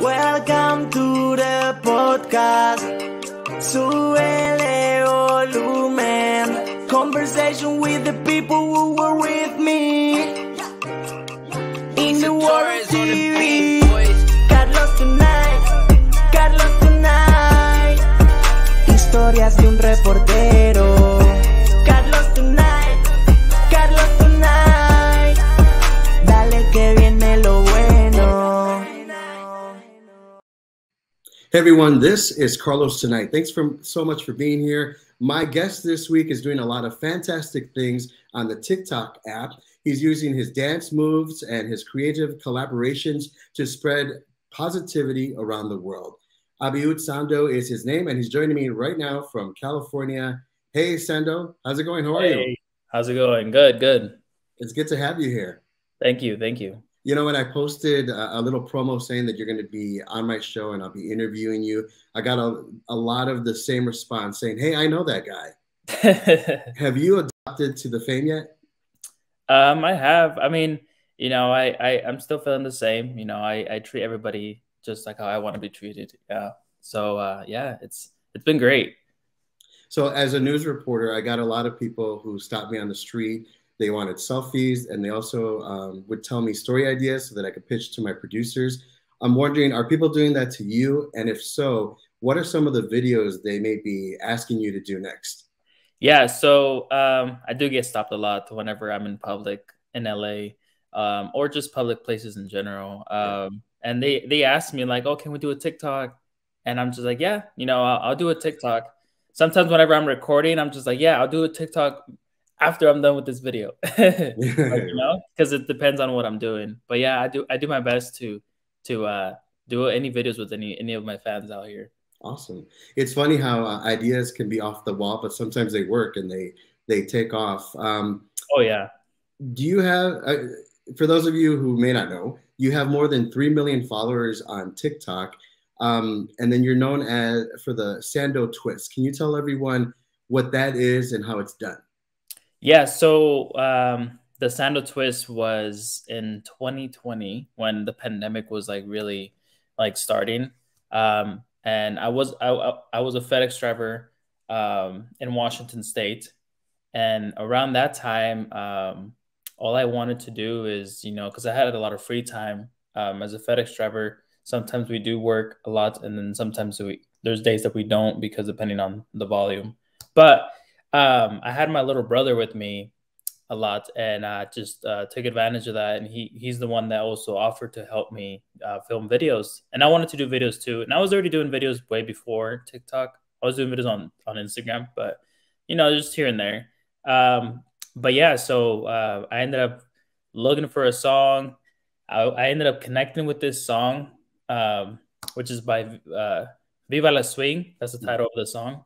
Welcome to the podcast. Súbele volumen. Conversation with the people who were with me. In the world TV. Carlos tonight. Historias de un reportero. Carlos tonight. Dale que viene lo bueno. Hey everyone, this is Carlos Tonight. Thanks so much for being here. My guest this week is doing a lot of fantastic things on the TikTok app. He's using his dance moves and his creative collaborations to spread positivity around the world. Abiud Sando is his name, and he's joining me right now from California. Hey, Sando, how's it going? How are you? How's it going? Good. It's good to have you here. Thank you. You know, when I posted a little promo saying that you're going to be on my show and I'll be interviewing you, I got a lot of the same response saying, hey, I know that guy. Have you adopted to the fame yet? I have. I mean, you know, I'm still feeling the same. You know, I treat everybody just like how I want to be treated. Yeah. So, yeah, it's been great. So as a news reporter, I got a lot of people who stopped me on the street. They wanted selfies, and they also would tell me story ideas so that I could pitch to my producers. I'm wondering, are people doing that to you? And if so, what are some of the videos they may be asking you to do next? Yeah, so I do get stopped a lot whenever I'm in public in LA or just public places in general. And they ask me like, oh, can we do a TikTok? And I'm just like, yeah, you know, I'll do a TikTok. Sometimes whenever I'm recording, I'm just like, yeah, I'll do a TikTok after I'm done with this video, you know, because it depends on what I'm doing. But yeah, I do my best to do any videos with any of my fans out here. Awesome. It's funny how ideas can be off the wall, but sometimes they work and they take off. Oh yeah. Do you have, for those of you who may not know, you have more than 3 million followers on TikTok, and then you're known for the Sando twist. Can you tell everyone what that is and how it's done? Yeah, so the Sando twist was in 2020 when the pandemic was like really like starting, and I was a FedEx driver in Washington State, and around that time, all I wanted to do is, you know, because I had a lot of free time as a FedEx driver. Sometimes we do work a lot, and then sometimes there's days that we don't because depending on the volume, but I had my little brother with me a lot, and I just took advantage of that. And he's the one that also offered to help me film videos. And I wanted to do videos too. And I was already doing videos way before TikTok. I was doing videos on Instagram, but, you know, just here and there. But yeah, so I ended up looking for a song. I ended up connecting with this song, which is by Viva la Swing. That's the title of the song.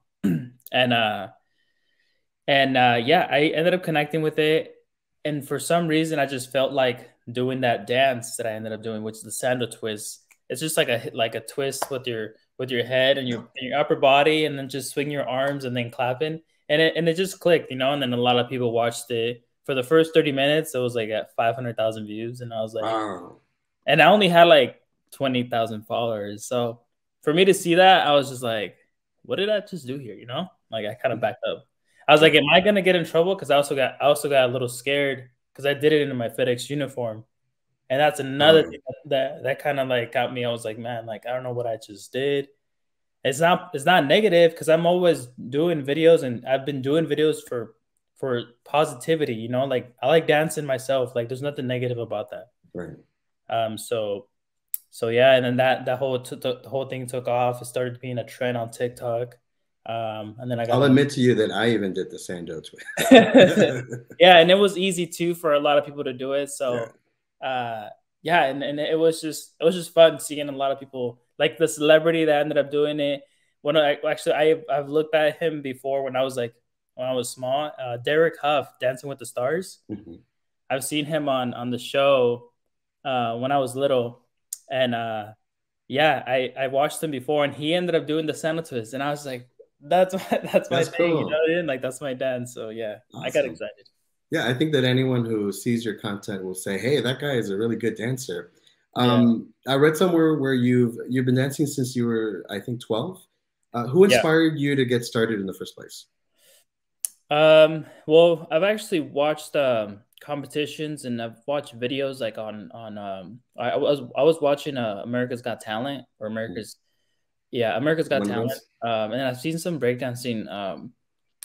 And yeah, I ended up connecting with it. And for some reason, I just felt like doing that dance that I ended up doing, which is the Sando twist. It's just like a twist with your head and your upper body, and then just swing your arms and then clapping. And it just clicked, you know. And then a lot of people watched it. For the first 30 minutes, it was like at 500,000 views. And I was like, wow. And I only had like 20,000 followers. So for me to see that, I was just like, what did I just do here? You know, like I kind of backed up. I was like, am I gonna get in trouble? Because I also got a little scared because I did it in my FedEx uniform, and that's another thing that kind of like got me. I was like, man, like I don't know what I just did. It's not negative because I'm always doing videos, and I've been doing videos for positivity. You know, like I like dancing myself. Like there's nothing negative about that. Right. So yeah, and then the whole thing took off. It started being a trend on TikTok. And then I'll admit to you that I even did the Sando twist. Yeah, and it was easy too for a lot of people to do it. So yeah, and it was just fun seeing a lot of people, like the celebrity that ended up doing it. When I've looked at him before when I was small, Derek Huff, Dancing with the Stars. Mm-hmm. I've seen him on the show when I was little, and yeah, I watched him before, and he ended up doing the Sando twist, and I was like, that's my thing, cool. You know what I mean? Like that's my dance. So yeah, awesome. I got excited. Yeah, I think that anyone who sees your content will say, hey, that guy is a really good dancer. Yeah. I read somewhere where you've been dancing since you were, I think, 12. Who Yeah. inspired you to get started in the first place? Well, I've actually watched competitions and I've watched videos like on I was watching America's Got Talent or America's Got One of Talent. those? And I've seen some breakdancing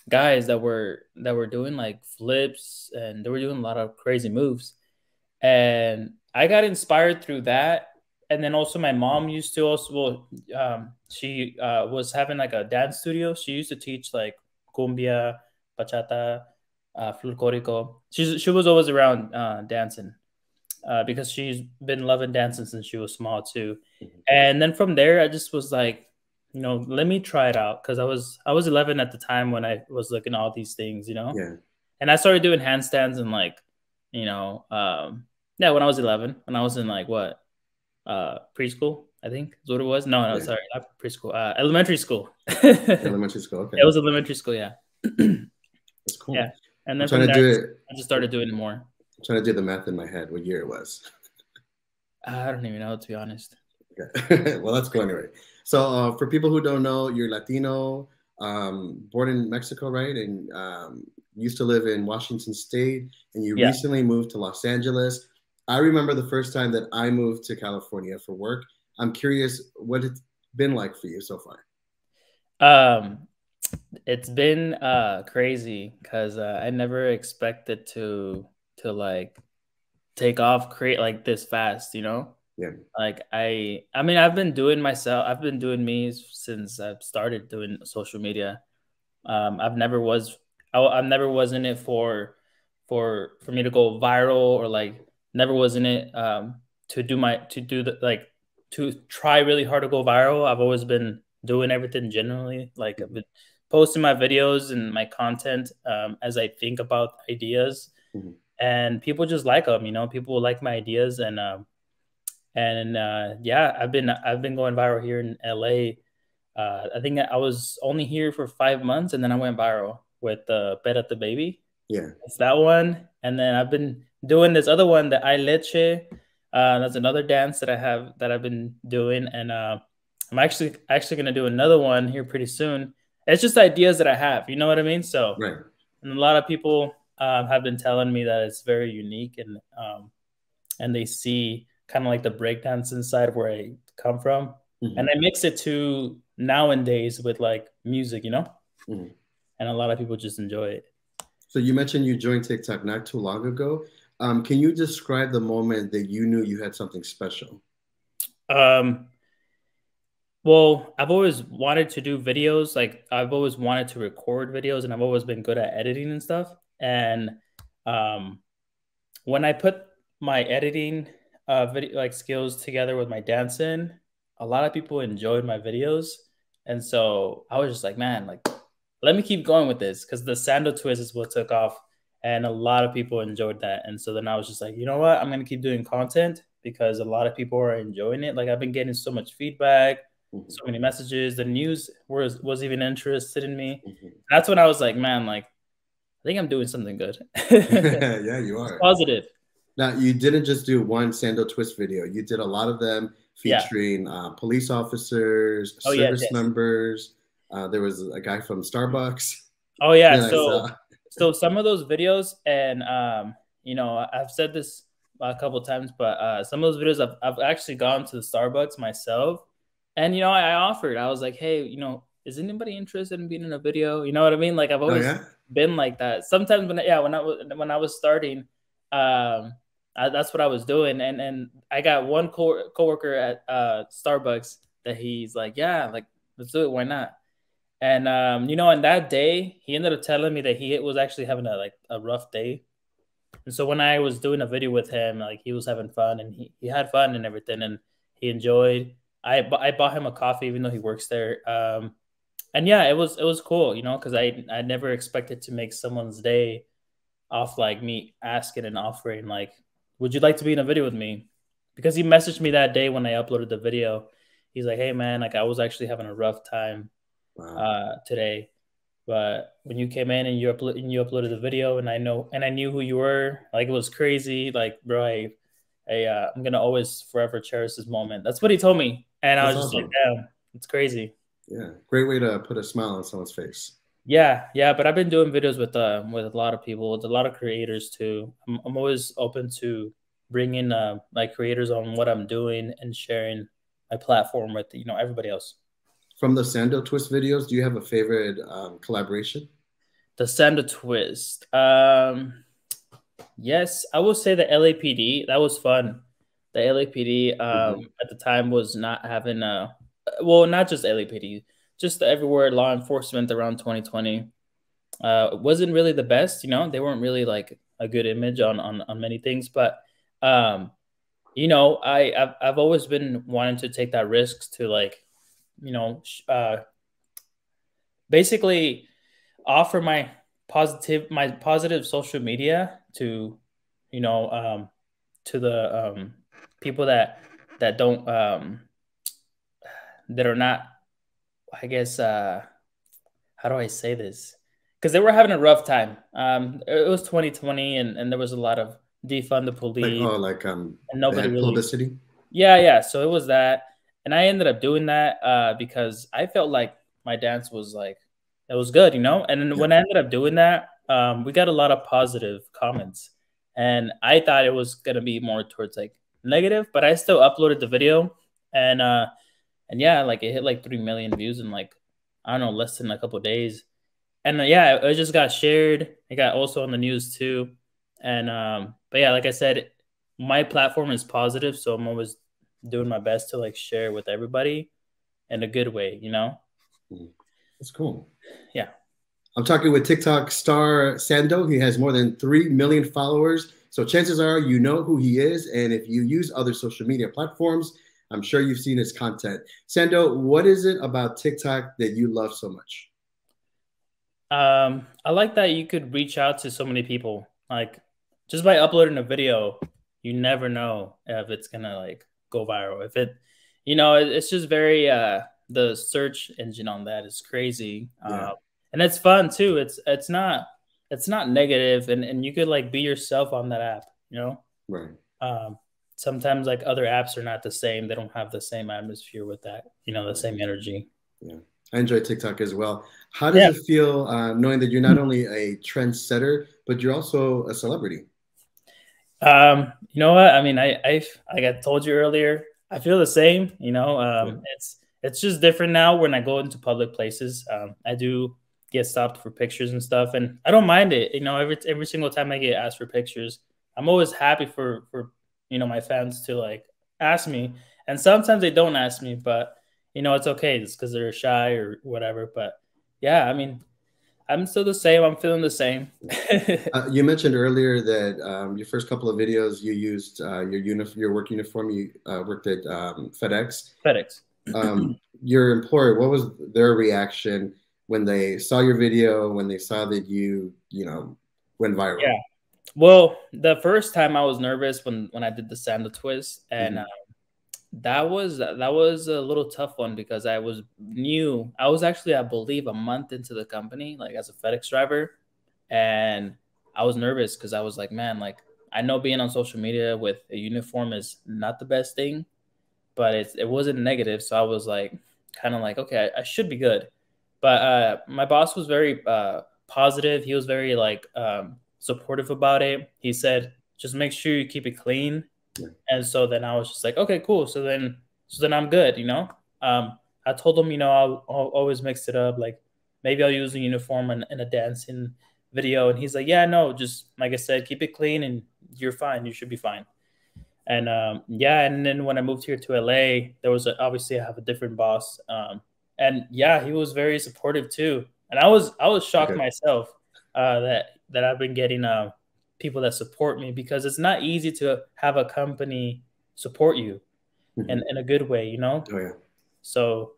guys that were doing like flips and they were doing a lot of crazy moves. And I got inspired through that. And then also my mom used to also she was having like a dance studio. She used to teach like cumbia, bachata, folklorico. She was always around dancing because she's been loving dancing since she was small too. And then from there, I just was like, let me try it out because I was 11 at the time when I was looking at all these things, Yeah. and I started doing handstands and like, you know, yeah, when I was 11, when I was in like what, preschool, I think is what it was. No, Yeah. sorry, not preschool, elementary school. It Elementary school. Okay. was elementary school, yeah. That's cool. Yeah, and I'm then trying from to there, do it. I just started doing it more. I'm trying to do the math in my head, what year it was. I don't even know, to be honest. Okay. Well, that's cool anyway. So for people who don't know, you're Latino, born in Mexico, right? And used to live in Washington State, and you Yeah. recently moved to Los Angeles. I remember the first time that I moved to California for work. I'm curious what it's been like for you so far. It's been crazy because I never expected to like take off, create like this fast, Yeah. Like I mean, I've been doing me since I've started doing social media. I've never was I never was in it for me to go viral or like never was in it to do the like to try really hard to go viral. I've always been doing everything generally. Like I've been posting my videos and my content as I think about ideas, Mhm. and people just like them. People like my ideas, yeah, I've been going viral here in LA. I think I was only here for 5 months, and then I went viral with "Bet at the Baby." Yeah. It's that one, and then I've been doing this other one, the "I Leche." That's another dance that I've been doing, and I'm actually gonna do another one here pretty soon. It's just ideas that I have, you know what I mean? So, Right. and a lot of people have been telling me that it's very unique, and they see kind of like the breakdance inside where I come from. Mhm. And I mix it to nowadays with like music, Mhm. and a lot of people just enjoy it. So you mentioned you joined TikTok not too long ago. Can you describe the moment that you knew you had something special? Um, well, I've always wanted to do videos. Like I've always wanted to record videos, and I've always been good at editing and stuff. And um, when I put my editing video like skills together with my dancing, a lot of people enjoyed my videos, and so I was just like, man, like let me keep going with this because the Sando twist is what took off, and a lot of people enjoyed that. And so then I was just like, you know what, I'm gonna keep doing content because a lot of people are enjoying it. Like I've been getting so much feedback, Mhm. so many messages. The news was even interested in me. Mhm. That's when I was like, man, like I think I'm doing something good. Yeah, you It's are. positive. Now, you didn't just do one Sando Twist video. You did a lot of them Yeah. featuring police officers, Oh yes, service yes. members. There was a guy from Starbucks Oh yeah. that I So saw. some of those videos, and I've said this a couple of times, but some of those videos I've actually gone to the Starbucks myself, and I offered. I was like, hey, is anybody interested in being in a video? You know what I mean? Like I've Oh, always yeah? been like that. Sometimes when I was starting, that's what I was doing, and I got one coworker at Starbucks that he's like, yeah, like let's do it. Why not? And and that day he ended up telling me that he was actually having a rough day. And so when I was doing a video with him, like he was having fun and he had fun and everything, and he enjoyed. I bought him a coffee even though he works there. And yeah, it was cool, because I never expected to make someone's day off like me asking and offering like, would you like to be in a video with me? Because he messaged me that day when I uploaded the video. He's like, hey man, like I was actually having a rough time Wow. today, but when you came in and you uploaded the video, and I knew who you were, like it was crazy. Like, bro, I'm gonna always forever cherish this moment. That's what he told me, and I That's was just like, awesome. damn, it's crazy. Yeah, great way to put a smile on someone's face. Yeah, yeah, but I've been doing videos with a lot of people, with a lot of creators too. I'm always open to bringing my creators on what I'm doing and sharing my platform with everybody else. From the Sando twist videos, do you have a favorite collaboration? The Sando twist. Yes, I will say the LAPD. That was fun. The LAPD at the time was not having well, not just LAPD, just the everywhere law enforcement around 2020. It wasn't really the best, they weren't really like a good image on many things, but I've always been wanting to take that risk to like, basically offer my positive social media to to the people that don't that are not, I guess, how do I say this, because they were having a rough time. It was 2020, and there was a lot of defund the police, and nobody bad really publicity. yeah, so it was that, and I ended up doing that because I felt like my dance was like, it was good, and then when I ended up doing that, we got a lot of positive comments, and I thought it was gonna be more towards like negative, but I still uploaded the video, and yeah, like it hit like 3 million views in like, I don't know, less than a couple of days, and yeah, it just got shared. It got also on the news too, and but yeah, like I said, my platform is positive, so I'm always doing my best to like share with everybody in a good way, That's cool. Yeah. I'm talking with TikTok star Sando. He has more than 3 million followers. So chances are you know who he is. And if you use other social media platforms, I'm sure you've seen his content. Sando, what is it about TikTok that you love so much? I like that you could reach out to so many people. Like, just by uploading a video, you never know if it's gonna like go viral. If it's just very the search engine on that is crazy. And it's fun too. It's not negative, and you could like be yourself on that app, Right. Sometimes like other apps are not the same. They don't have the same atmosphere with that, the same energy. Yeah. I enjoy TikTok as well. How does it feel knowing that you're not only a trendsetter, but you're also a celebrity? You know what? I mean, I like I told you earlier, I feel the same. It's just different now when I go into public places. I do get stopped for pictures and stuff, and I don't mind it. Every single time I get asked for pictures, I'm always happy for my fans to like ask me, and sometimes they don't ask me, but it's okay. It's because they're shy or whatever. But yeah, I mean, I'm still the same. I'm feeling the same. You mentioned earlier that your first couple of videos you used your work uniform. You worked at FedEx. FedEx. Your employer, what was their reaction when they saw your video, when they saw that you went viral? Yeah. Well, the first time I was nervous when I did the Sando twist, and that was a little tough one because I was new. I was actually, I believe, a month into the company, like as a FedEx driver, and I was nervous because I was like, man, like I know being on social media with a uniform is not the best thing, but it wasn't negative, so I was like, kind of like, okay, I should be good. But my boss was very positive. He was very like supportive about it. He said, just make sure you keep it clean. And so then I was just like, okay, cool. So then I'm good, I told him, I'll always mix it up. Like maybe I'll use a uniform in a dancing video. And he's like, yeah, no, just like I said, keep it clean and you're fine. You should be fine. And yeah, and then when I moved here to LA, there was obviously I have a different boss. And yeah, he was very supportive too. And I was shocked myself that I've been getting people that support me, because it's not easy to have a company support you in a good way, Oh, yeah. So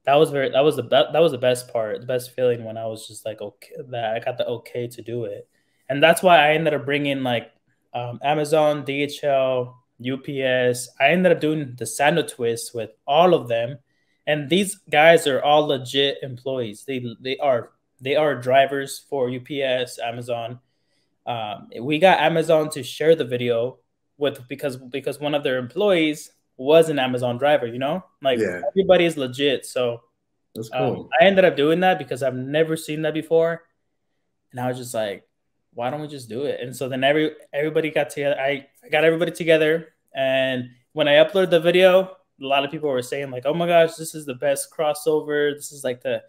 that was the best part, the best feeling, when I was just like, okay, that I got the okay to do it. And that's why I ended up bringing like Amazon, DHL, UPS. I ended up doing the Sando twist with all of them, and these guys are all legit employees. They are drivers for UPS, Amazon. We got Amazon to share the video because one of their employees was an Amazon driver, you know, like Yeah. everybody is legit. So That's cool. I ended up doing that because I've never seen that before. And I was just like, why don't we just do it? And so then everybody got together. I got everybody together. And when I uploaded the video, a lot of people were saying like, oh my gosh, this is the best crossover. This is like the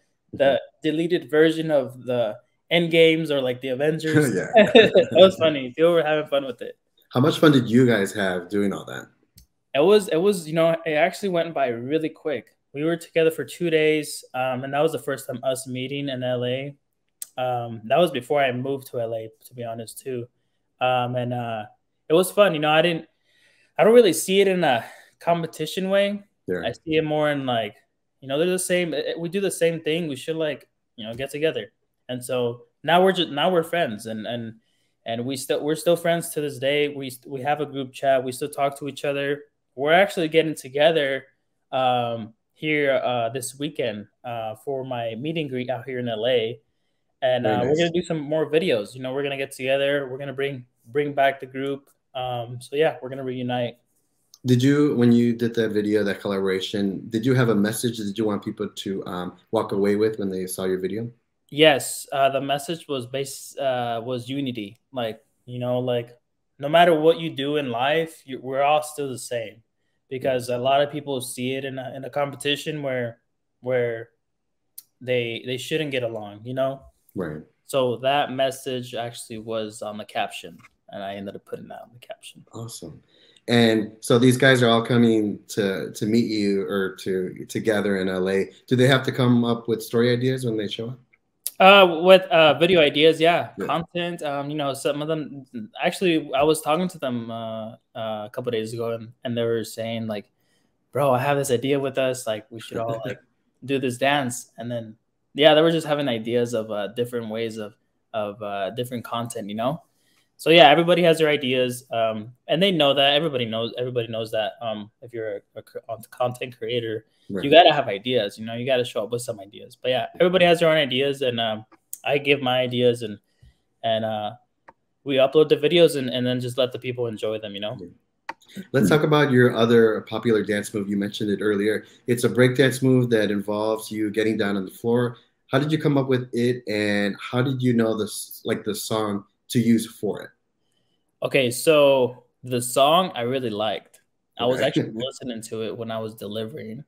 deleted version of the End Games or like the Avengers. Yeah. That was funny. People were having fun with it. How much fun did you guys have doing all that? It was, you know, it actually went by really quick. We were together for 2 days, and that was the first time us meeting in LA. That was before I moved to LA, to be honest, too. And it was fun. You know, I don't really see it in a competition way. Yeah. I see it more in like, you know, they're the same. We do the same thing. We should like, you know, get together. And so now we're friends, and we're still friends to this day. We have a group chat. We still talk to each other. We're actually getting together here this weekend for my meet and greet out here in LA. And Very nice. We're gonna do some more videos. You know, we're gonna get together. We're gonna bring back the group. So yeah, we're gonna reunite. Did you, when you did that video, that collaboration, did you have a message that you want people to walk away with when they saw your video? Yes, the message was unity. Like, you know, like no matter what you do in life, we're all still the same. Because a lot of people see it in a competition where they shouldn't get along, you know. Right. So that message actually was on the caption, and I ended up putting that on the caption. Awesome. And so these guys are all coming to meet you or together in LA. Do they have to come up with story ideas when they show up? With video ideas, yeah. Content. You know, some of them actually, I was talking to them a couple of days ago, and they were saying like, "Bro, I have this idea with us. Like, we should all like do this dance." And then, yeah, they were just having ideas of different ways of different content. You know, so yeah, everybody has their ideas, and they know that. Everybody knows that. If you're a content creator, right, you gotta have ideas. You know, you gotta show up with some ideas. But yeah, everybody has their own ideas, and I give my ideas, and we upload the videos, and then just let the people enjoy them. You know. Let's talk about your other popular dance move. You mentioned it earlier. It's a breakdance move that involves you getting down on the floor. How did you come up with it, and how did you know the song to use for it? Okay, so the song I really liked. I was actually listening to it when I was delivering,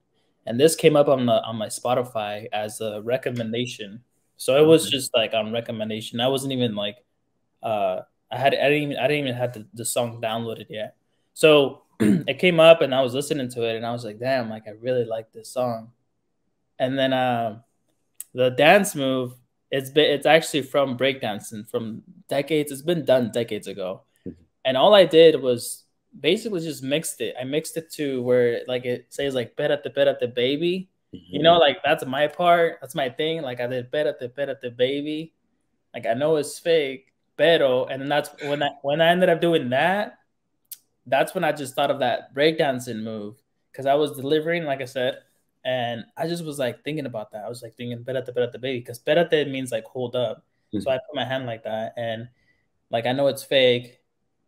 and this came up on my Spotify as a recommendation. So it was just like on recommendation. I wasn't even like I didn't even have the song downloaded yet. So it came up and I was listening to it and I was like, damn, like I really like this song. And then the dance move, it's actually from breakdancing from decades. It's been done decades ago. And all I did was basically just mixed it. I mixed it to where like it says like bet at the baby. You know, like that's my part. That's my thing. Like I did bet at the baby. Like I know it's fake, pero, and then that's when I ended up doing that. That's when I just thought of that breakdancing move because I was delivering, like I said, and I just was like thinking about that. I was like thinking bet at the baby because bet at the means like hold up. So I put my hand like that, and like I know it's fake.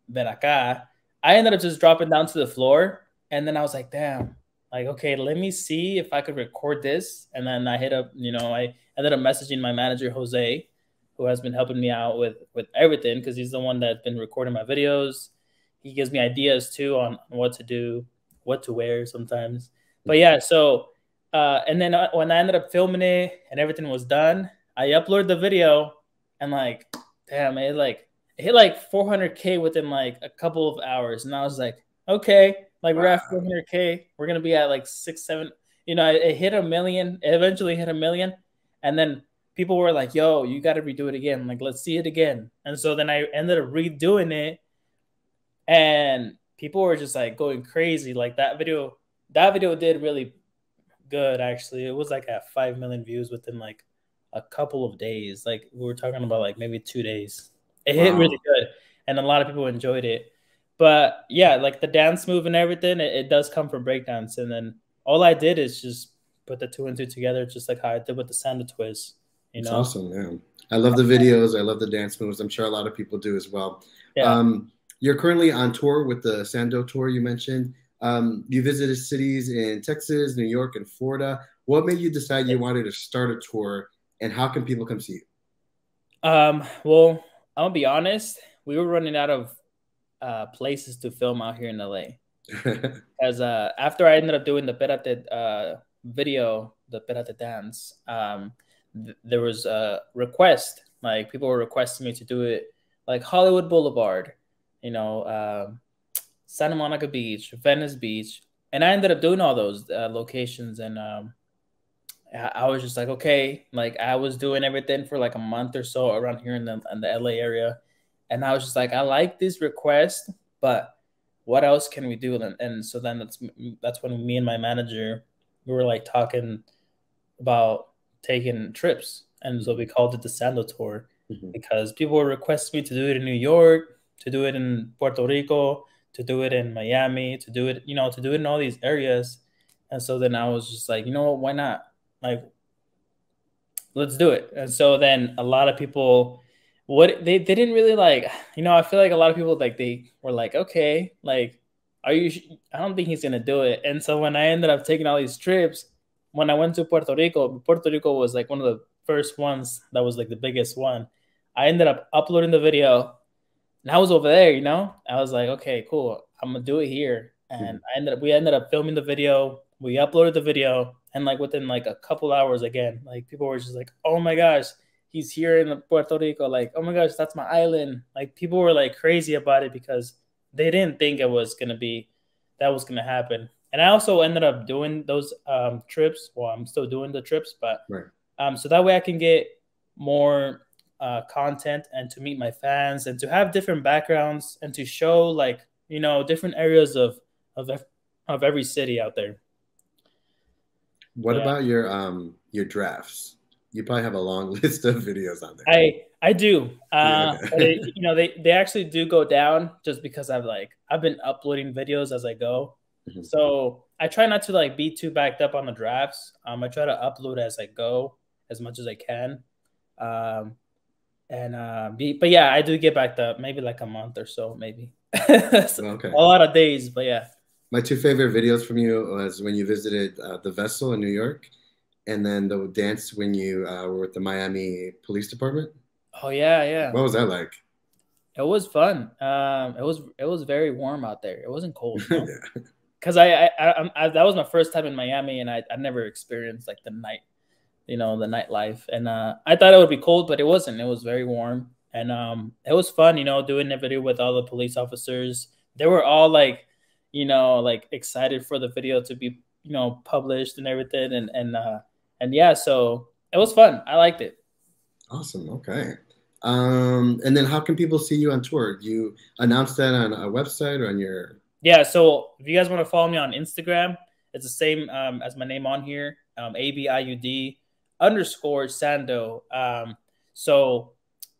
Ven acá. I ended up just dropping down to the floor, and then I was like, damn. Like, okay, let me see if I could record this. And then I hit up, you know, I ended up messaging my manager, Jose, who has been helping me out with everything because he's the one that's been recording my videos. He gives me ideas, too, on what to do, what to wear sometimes. But, yeah, so and then when I ended up filming it and everything was done, I uploaded the video and, like, damn, it hit like 400K within, like, a couple of hours. And I was like, okay. Like, we're at 400K. We're going to be at, like, 6, 7. You know, it hit 1 million. It eventually hit 1 million. And then people were like, yo, you got to redo it again. Like, let's see it again. And so then I ended up redoing it. And people were just, like, going crazy. Like, that video did really good, actually. It was, like, at 5 million views within, like, a couple of days. Like, we were talking about, like, maybe 2 days. It hit really good. And a lot of people enjoyed it. But yeah, like the dance move and everything, it does come from breakdance. And then all I did is just put the 2 and 2 together, just like how I did with the Sando twist. You know, it's awesome. Yeah, I love the videos. I love the dance moves. I'm sure a lot of people do as well. Yeah. You're currently on tour with the Sando tour you mentioned. You visited cities in Texas, New York, and Florida. What made you decide you wanted to start a tour, and how can people come see you? Well, I'm gonna be honest. We were running out of places to film out here in LA. Because after I ended up doing the Perate video, the Perate dance, there was a request. Like people were requesting me to do it, like Hollywood Boulevard, you know, Santa Monica Beach, Venice Beach, and I ended up doing all those locations. And I was just like, okay, like I was doing everything for like a month or so around here in the LA area, and I was just like, I like this request, but what else can we do? And so then that's when me and my manager, we were like talking about taking trips, and so we called it the Sando tour, because people were requesting me to do it in New York, to do it in Puerto Rico, to do it in Miami, to do it, to do it in all these areas. And so then I was just like, you know what, why not? Like, let's do it. And so then a lot of people, they didn't really like, I feel like a lot of people, like, they were like, okay, like, I don't think he's gonna do it. And so when I ended up taking all these trips, when I went to Puerto Rico was like one of the first ones that was like the biggest one. I ended up uploading the video, and I was over there, I was like, okay, cool, I'm gonna do it here. And we ended up filming the video. We uploaded the video, and like within like a couple hours, again, like people were just like, oh my gosh, he's here in Puerto Rico. Like, oh my gosh, that's my island. Like people were like crazy about it because they didn't think that was gonna happen. And I also ended up doing those trips. Well, I'm still doing the trips, but right. So that way I can get more content, and to meet my fans, and to have different backgrounds, and to show like different areas of every city out there. What about your drafts? You probably have a long list of videos on there. I do. Yeah. But they actually do go down, just because I've been uploading videos as I go. So I try not to like be too backed up on the drafts. I try to upload as I go as much as I can. But yeah, I do get backed up maybe like a month or so, maybe. Okay. A lot of days, but yeah. My two favorite videos from you was when you visited the Vessel in New York, and then the dance when you were with the Miami Police Department. Oh yeah. What was that like? It was fun. It was very warm out there. It wasn't cold. Yeah. Because I that was my first time in Miami, and I never experienced like the nightlife. And I thought it would be cold, but it wasn't. It was very warm, and it was fun. Doing the video with all the police officers. They were all like, like excited for the video to be published and everything, and yeah, so it was fun. I liked it. Awesome. Okay. And then how can people see you on tour? Do you announce that on a website or on your? Yeah. So if you guys want to follow me on Instagram, it's the same as my name on here, Abiud _ Sando. So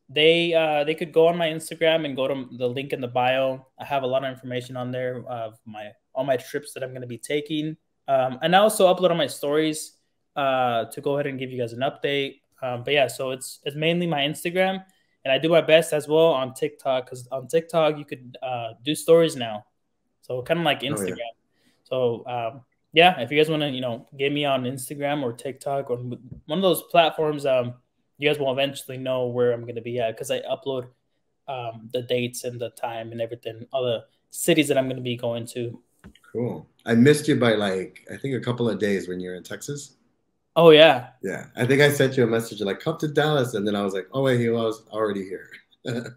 they could go on my Instagram and go to the link in the bio. I have a lot of information on there of all my trips that I'm going to be taking. And I also upload on my stories to go ahead and give you guys an update. But yeah, so it's mainly my Instagram, and I do my best as well on TikTok, because on TikTok you could do stories now, so kind of like Instagram. Oh, yeah. So yeah, if you guys want to get me on Instagram or TikTok or one of those platforms, you guys will eventually know where I'm going to be at, because I upload the dates and the time and everything, all the cities that I'm going to be going to. Cool. I missed you by I think a couple of days when you're in Texas. Oh yeah. Yeah, I think I sent you a message like, come to Dallas, and then I was like, oh wait, he was already here.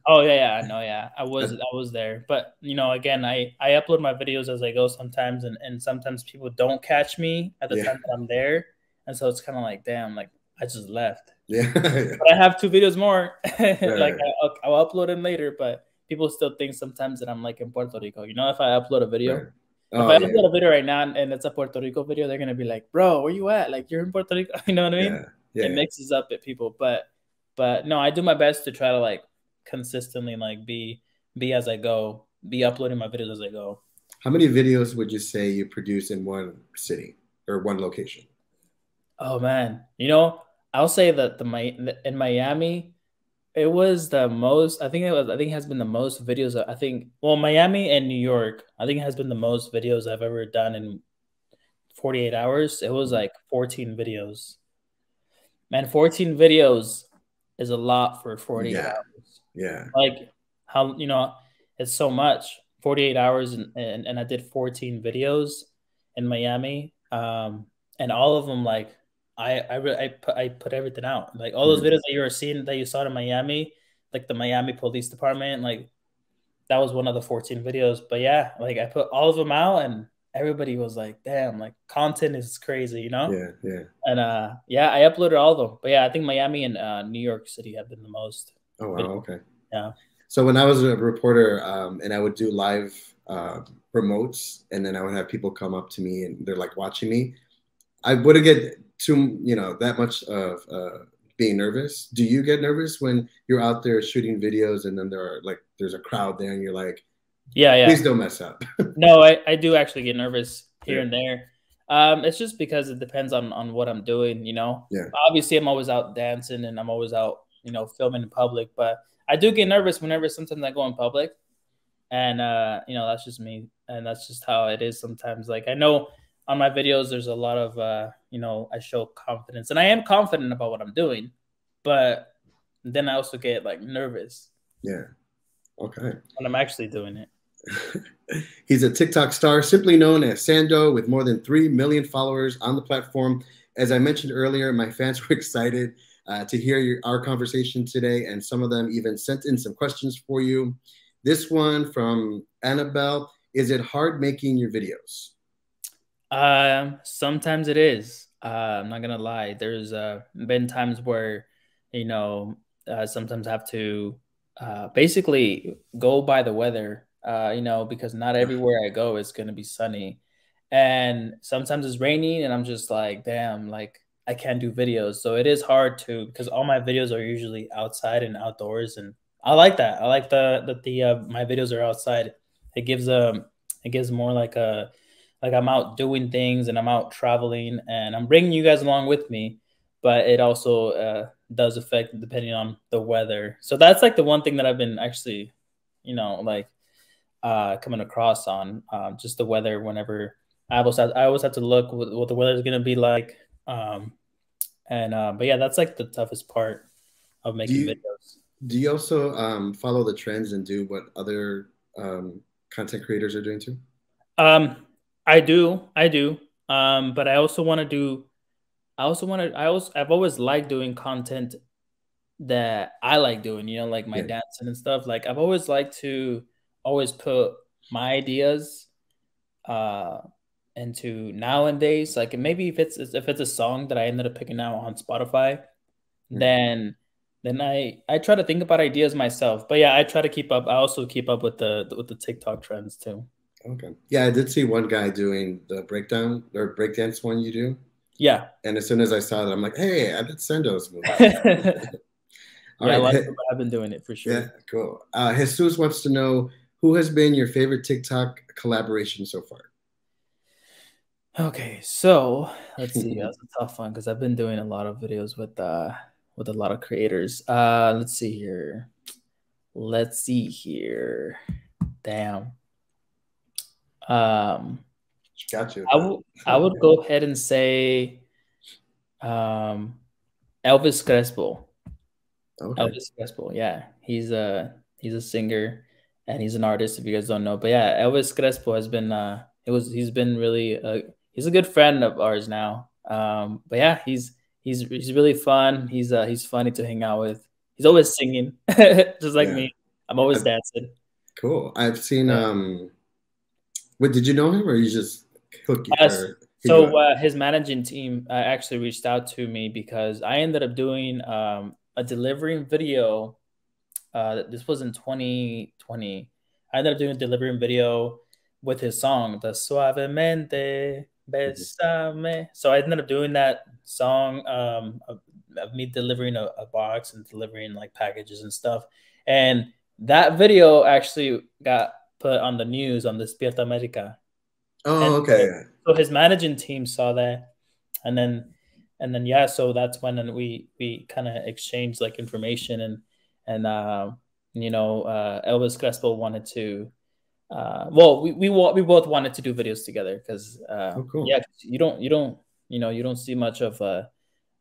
Oh yeah, no, yeah, I was there, but again, I upload my videos as I go sometimes, and sometimes people don't catch me at the time that I'm there, and so it's kind of like, damn, like I just left. Yeah. But I have 2 videos more. Like I'll upload them later, but people still think sometimes that I'm like in Puerto Rico. If I upload a video. Right. If I upload a video right now and it's a Puerto Rico video, they're gonna be like, "Bro, where you at? Like, you're in Puerto Rico." You know what I mean? Yeah. It mixes up at people, but no, I do my best to try to like consistently like be as I go, be uploading my videos as I go. How many videos would you say you produce in one city or one location? Oh man, I'll say that in Miami, It was the most. I think it was. I think it has been the most videos. I think. Well, Miami and New York. I think it has been the most videos I've ever done in 48 hours. It was like 14 videos. Man, 14 videos is a lot for 48 Yeah. hours. Yeah. Like how it's so much. 48 hours and I did 14 videos in Miami. And all of them like I put everything out. Like all those videos that you were seeing that you saw in Miami, like the Miami Police Department, like that was one of the 14 videos. But yeah, like I put all of them out and everybody was like, damn, like content is crazy, you know? Yeah. Yeah. And yeah, I uploaded all of them. But yeah, I think Miami and New York City have been the most. Oh wow. Okay. Yeah. So when I was a reporter, and I would do live promotes, and then I would have people come up to me and they're like watching me, I wouldn't get too, that much of being nervous. Do you get nervous when you're out there shooting videos and then there's a crowd there and you're like, yeah, please don't mess up? No, I do actually get nervous here Yeah. and there. It's just because it depends on what I'm doing, Yeah. Obviously, I'm always out dancing and I'm always out, filming in public. But I do get nervous whenever sometimes I go in public. And, that's just me. And that's just how it is sometimes. Like, I know on my videos, there's a lot of, I show confidence. And I am confident about what I'm doing. But then I also get, like, nervous. Yeah. Okay. When I'm actually doing it. He's a TikTok star, simply known as Sando, with more than 3 million followers on the platform. As I mentioned earlier, my fans were excited to hear our conversation today, and some of them even sent in some questions for you. This one from Annabelle: is it hard making your videos? Sometimes it is. I'm not gonna lie. There's been times where, sometimes I have to basically go by the weather. Because not everywhere I go is gonna be sunny, and sometimes it's raining, and I'm just like, damn, like I can't do videos. So it is hard because all my videos are usually outside and outdoors, and I like that. I like that my videos are outside. It gives more like I'm out doing things and I'm out traveling and I'm bringing you guys along with me, but it also does affect depending on the weather. So that's like the one thing that I've been actually, coming across on just the weather. Whenever I always have to look what the weather is going to be like. But yeah, that's like the toughest part of making videos. Do you also follow the trends and do what other content creators are doing too? I do. But I also want to do, I've always liked doing content that I like doing, like my dancing and stuff. Like I've always liked to always put my ideas into nowadays. Like maybe if it's a song that I ended up picking out on Spotify, then I try to think about ideas myself. But yeah, I try to keep up. I also keep up with the TikTok trends too. Okay. Yeah, I did see one guy doing the breakdance one you do. Yeah. And as soon as I saw that, I'm like, hey, I bet Sando's movie. All right. I've been doing it for sure. Yeah, cool. Jesus wants to know, who has been your favorite TikTok collaboration so far? Okay, so let's see. That's a tough one because I've been doing a lot of videos with a lot of creators. Let's see here. Damn. Got you. I would go ahead and say Elvis Crespo. Okay. Elvis Crespo, yeah. He's a singer and he's an artist if you guys don't know. But yeah, Elvis Crespo has been he's been really he's a good friend of ours now. But yeah, he's really fun. He's funny to hang out with. He's always singing, just like me. I'm always dancing. Cool. I've seen Wait, did you know him or you just hooked you? So his managing team actually reached out to me because I ended up doing a delivering video. This was in 2020. I ended up doing a delivering video with his song, the Suavemente Besame. So I ended up doing that song of me delivering a box and delivering like packages and stuff. And that video actually got put on the news on Despierta America. Oh, okay. So his managing team saw that, and then yeah, so that's when we kind of exchanged like information, and Elvis Crespo wanted to. Well, we both wanted to do videos together because cool. yeah, you don't see much of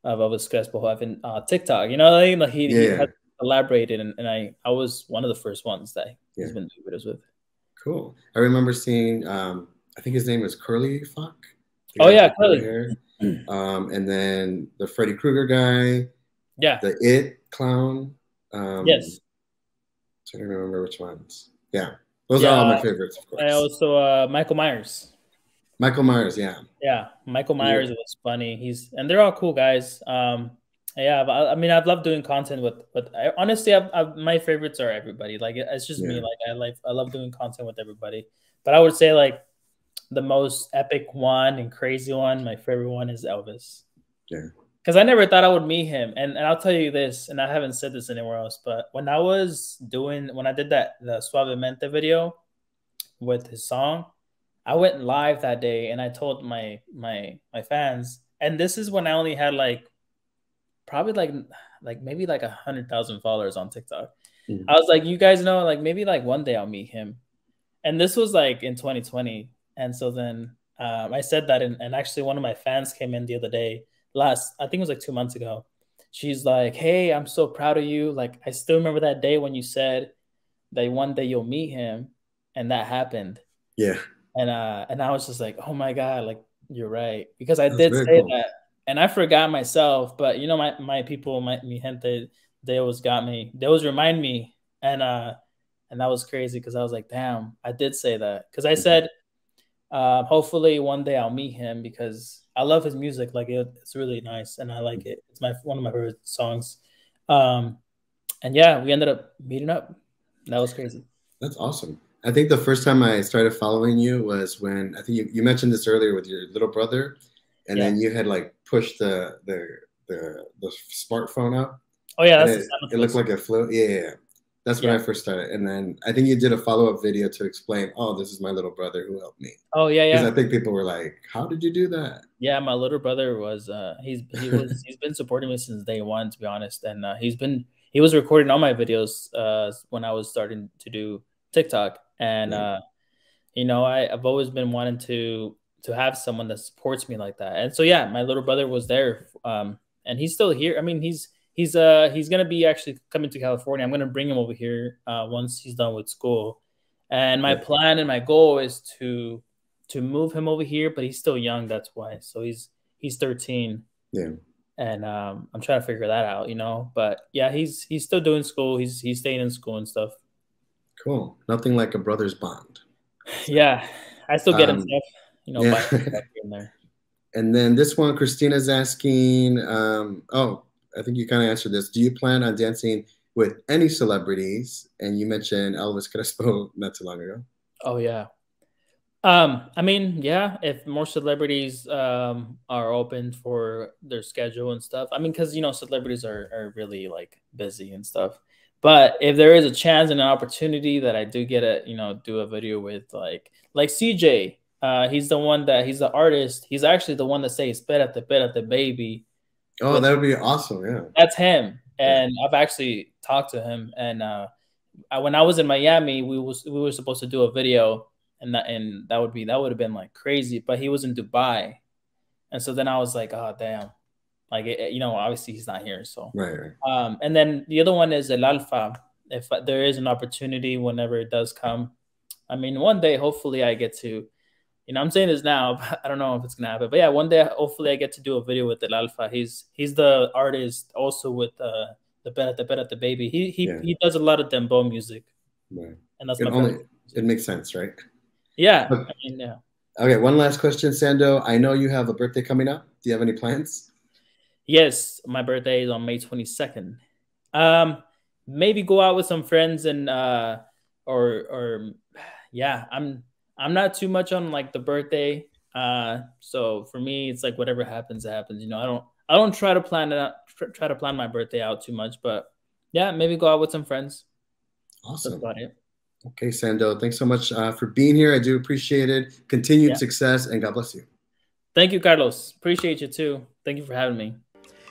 Elvis Crespo having TikTok. You know what I mean? Like he has collaborated, and I was one of the first ones that he's been doing videos with. Cool. I remember seeing I think his name was Curly Fuck. Oh yeah, Curly. Hair. And then the Freddy Krueger guy. Yeah. The It clown. Yes. I don't remember which ones. Yeah. Those are all my favorites, of course. And also Michael Myers. Michael Myers, yeah. Yeah, Michael Myers was funny. And they're all cool guys. Yeah, I mean, I've loved doing content with honestly, my favorites are everybody. Like it's just me. Like I love doing content with everybody. But I would say like the most epic one and crazy one, my favorite one is Elvis. Yeah. Because I never thought I would meet him. And I'll tell you this, and I haven't said this anywhere else, but when I did the Suavemente video with his song, I went live that day and I told my fans, and this is when I only had probably maybe 100,000 followers on TikTok. I was like, you guys know, like maybe like one day I'll meet him. And this was like in 2020. And so then I said that, and actually one of my fans came in the other day, I think it was like 2 months ago. She's like, hey, I'm so proud of you. Like, I still remember that day when you said that one day you'll meet him, and that happened. Yeah. And I was just like, oh my God, like you're right. Because I did say that, and I forgot myself, but my people, mi gente, they always got me. They always remind me. And that was crazy because I was like, damn, I did say that. Because I said, hopefully one day I'll meet him because I love his music. Like it's really nice and I like it. It's one of my favorite songs. And yeah, we ended up meeting up. That was crazy. That's awesome. I think the first time I started following you was when I think you mentioned this earlier with your little brother, and then you had like pushed the smartphone up. Oh yeah, it looked like a float. Yeah. That's when I first started. And then I think you did a follow-up video to explain, oh, this is my little brother who helped me. Oh, yeah. Because I think people were like, how did you do that? Yeah, my little brother was, he's been supporting me since day one, to be honest. And he was recording all my videos when I was starting to do TikTok. And, I've always been wanting to have someone that supports me like that. And so, yeah, my little brother was there. And he's still here. I mean, he's gonna be actually coming to California. I'm gonna bring him over here once he's done with school. And my plan and my goal is to move him over here, but he's still young. That's why. So he's 13. Yeah. And I'm trying to figure that out, But yeah, he's still doing school. He's staying in school and stuff. Cool. Nothing like a brother's bond. Yeah, I still get him stuff, back in there. And then this one, Christina's asking. I think you kind of answered this. Do you plan on dancing with any celebrities? And you mentioned Elvis Crespo not too long ago. Oh, yeah. I mean, yeah, if more celebrities are open for their schedule and stuff. I mean, because, celebrities are really, like, busy and stuff. But if there is a chance and an opportunity that I do get do a video with, like CJ, he's the artist. He's actually the one that says, "Espérate, baby." Oh, that would be awesome! Yeah, that's him, and I've actually talked to him. And when I was in Miami, we were supposed to do a video, and that would have been like crazy. But he was in Dubai, and so then I was like, oh damn, like obviously he's not here. So right. And then the other one is El Alfa. If there is an opportunity, whenever it does come, I mean, one day hopefully I get to. I'm saying this now, but I don't know if it's gonna happen. But yeah, one day hopefully I get to do a video with El Alfa. He's the artist also with the Espérate, baby. He does a lot of dembow music, right. And that's it makes sense, right? Yeah. Okay. I mean, yeah. Okay, one last question, Sando. I know you have a birthday coming up. Do you have any plans? Yes, my birthday is on May 22nd. Maybe go out with some friends and I'm not too much on like the birthday. So for me, it's like whatever happens, it happens. I don't try to plan my birthday out too much, but yeah, maybe go out with some friends. Awesome. That's about it. Okay, Sando, thanks so much for being here. I do appreciate it. Continued success, and God bless you. Thank you, Carlos. Appreciate you too. Thank you for having me.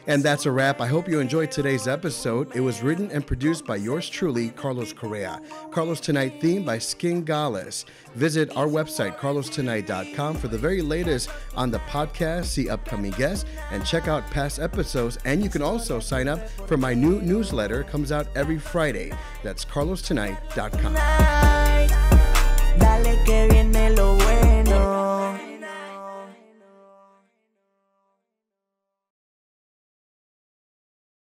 And that's a wrap. I hope you enjoyed today's episode. It was written and produced by yours truly, Carlos Correa. Carlos Tonight theme by Sken Galis. Visit our website, carlostonight.com, for the very latest on the podcast, see upcoming guests, and check out past episodes. And you can also sign up for my new newsletter. It comes out every Friday. That's carlostonight.com.